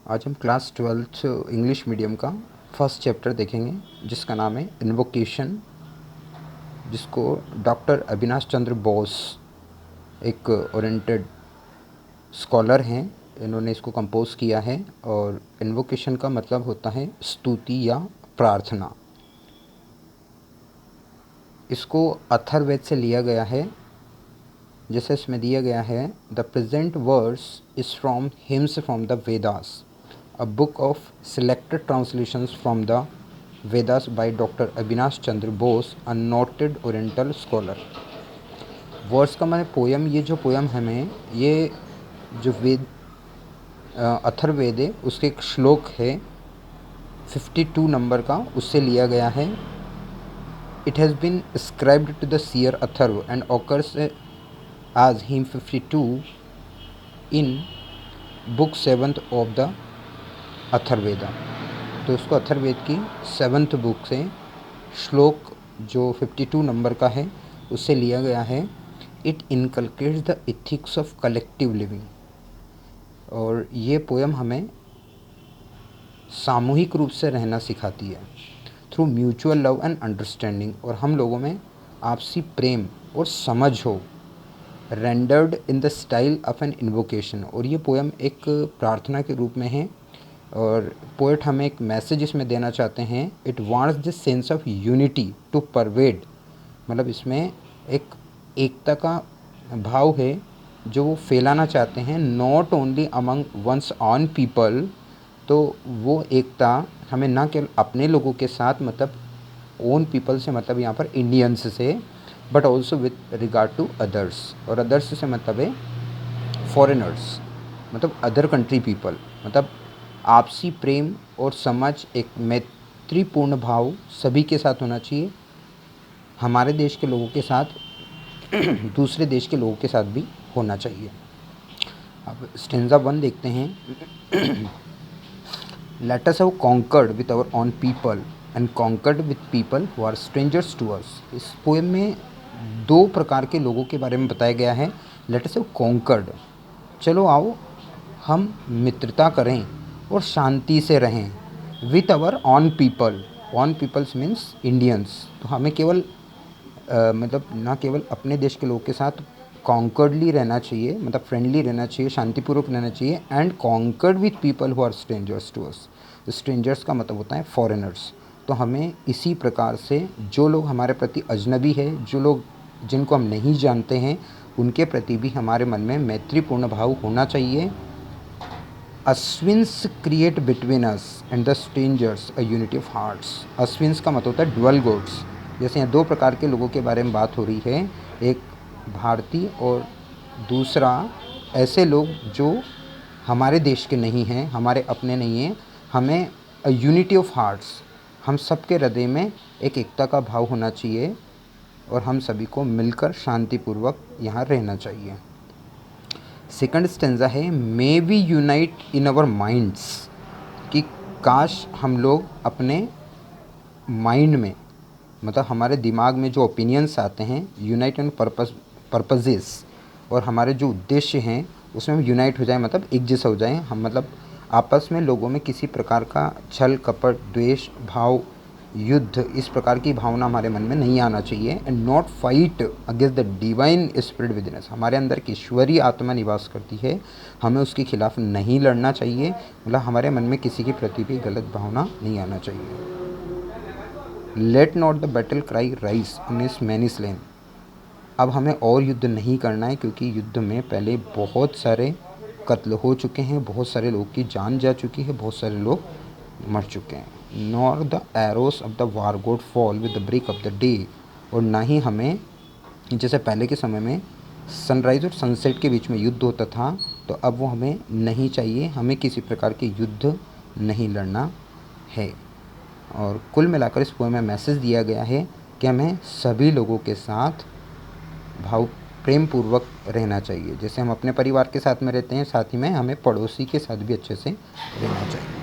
आज हम class 12th English medium का फर्स्ट चैप्टर देखेंगे जिसका नाम है इन्वोकेशन, जिसको डॉक्टर अविनाश चंद्र बोस एक ओरिएंटेड स्कॉलर हैं, इन्होंने इसको कंपोज किया है। और इन्वोकेशन का मतलब होता है स्तुति या प्रार्थना। इसको अथर्ववेद से लिया गया है। जैसे इसमें दिया गया है, the present verse is from hymns from the Vedas, a book of selected translations from the Vedas by Dr. Avinash Chandra Bose, a noted oriental scholar। Words का मैंने पोयम, ये जो पोयम हमें ये जो वेद अथर्ववेद है उसके एक श्लोक है 52 नंबर का, उससे लिया गया है। It has been ascribed to the seer Atharva and occurs as hymn 52 in book 7th of the Atharvaveda. तो उसको अथर्ववेद की 7th बुक से श्लोक जो 52 नंबर का है उससे लिया गया है। It inculcates the ethics of collective living. और ये पोयम हमें सामूहिक रूप से रहना सिखाती है through mutual love and understanding, और हम लोगों में आपसी प्रेम और समझ हो। Rendered in the style of an invocation, और ये पोयम एक प्रार्थना के रूप में है। और पोएट हमें एक मैसेज इसमें देना चाहते हैं। It wants this sense of unity to pervade, मतलब इसमें एक एकता का भाव है जो वो फैलाना चाहते हैं, not only among one's own people. तो वो एकता हमें ना केवल अपने लोगों के साथ, मतलब ओन पीपल से मतलब यहाँ पर इंडियंस से, but also with regard to others. और अदर्स से मतलब है फॉरेनर्स, मतलब अदर कंट्री पीपल। मतलब आपसी प्रेम और समझ, एक मैत्रीपूर्ण भाव सभी के साथ होना चाहिए, हमारे देश के लोगों के साथ दूसरे देश के लोगों के साथ भी होना चाहिए। अब स्टेंजा 1 देखते हैं। Let us have concord with our own people and concord with people who are strangers to us. इस पोएम में 2 प्रकार के लोगों के बारे में बताया गया है। लेट अस हैव कॉन्कर्ड, चलो आओ हम मित्रता करें और शांति से रहें। With our own people, own peoples means Indians. तो हमें केवल मतलब ना केवल अपने देश के लोगों के साथ कॉन्कर्डली रहना चाहिए, मतलब फ्रेंडली रहना चाहिए, शांतिपूर्वक रहना चाहिए। And concord with people who are strangers to us. Strangers का मतलब होता है फॉरेनर्स। तो हमें इसी प्रकार से जो लोग हमारे प्रति अजनबी है, जो लोग जिनको हम नहीं जानते हैं, उनके प्रति भी हमारे मन में मैत्रीपूर्ण भाव होना चाहिए। Ashwin's create between us and the strangers a unity of hearts. Ashwin's का मतलब होता है ड्वेल गोड्स। जैसे यहाँ 2 प्रकार के लोगों के बारे में बात हो रही है, एक भारतीय और दूसरा ऐसे लोग जो हमारे देश के नहीं हैं, हमारे अपने नहीं हैं। हमें अ यूनिटी ऑफ हार्ट्स, हम सबके हृदय में एक एकता का भाव होना चाहिए और हम सभी को मिलकर शांतिपूर्वक यहाँ रहना चाहिए। सेकंड स्टेंजा है, may we unite in our minds, कि काश हम लोग अपने माइंड में, मतलब हमारे दिमाग में जो ओपिनियंस आते हैं, यूनाइट इन पर्पजेस, और हमारे जो उद्देश्य हैं उसमें हम यूनाइट हो जाए, मतलब एक जैसा हो जाए हम। मतलब आपस में लोगों में किसी प्रकार का छल कपट, द्वेष भाव, युद्ध, इस प्रकार की भावना हमारे मन में नहीं आना चाहिए। And not fight against the divine spirit within us. हमारे अंदर की ईश्वरीय आत्मा निवास करती है, हमें उसके खिलाफ नहीं लड़ना चाहिए। मतलब हमारे मन में किसी के प्रति भी गलत भावना नहीं आना चाहिए। Let not the battle cry rise in इस मैनी स्लेन। अब हमें और युद्ध नहीं करना है, क्योंकि युद्ध में पहले बहुत सारे कत्ल हो चुके हैं, बहुत सारे लोगों की जान जा चुकी है, बहुत सारे लोग मर चुके हैं। Nor the arrows of the war god fall with the break of the day. और ना ही हमें, जैसे पहले के समय में सनराइज़ और सनसेट के बीच में युद्ध होता था, तो अब वो हमें नहीं चाहिए। हमें किसी प्रकार के युद्ध नहीं लड़ना है। और कुल मिलाकर इस पोएम में मैसेज दिया गया है कि हमें सभी लोगों के साथ भाव प्रेम पूर्वक रहना चाहिए। जैसे हम अपने परिवार के साथ में रहते हैं, साथ ही में हमें पड़ोसी के साथ भी अच्छे से रहना चाहिए।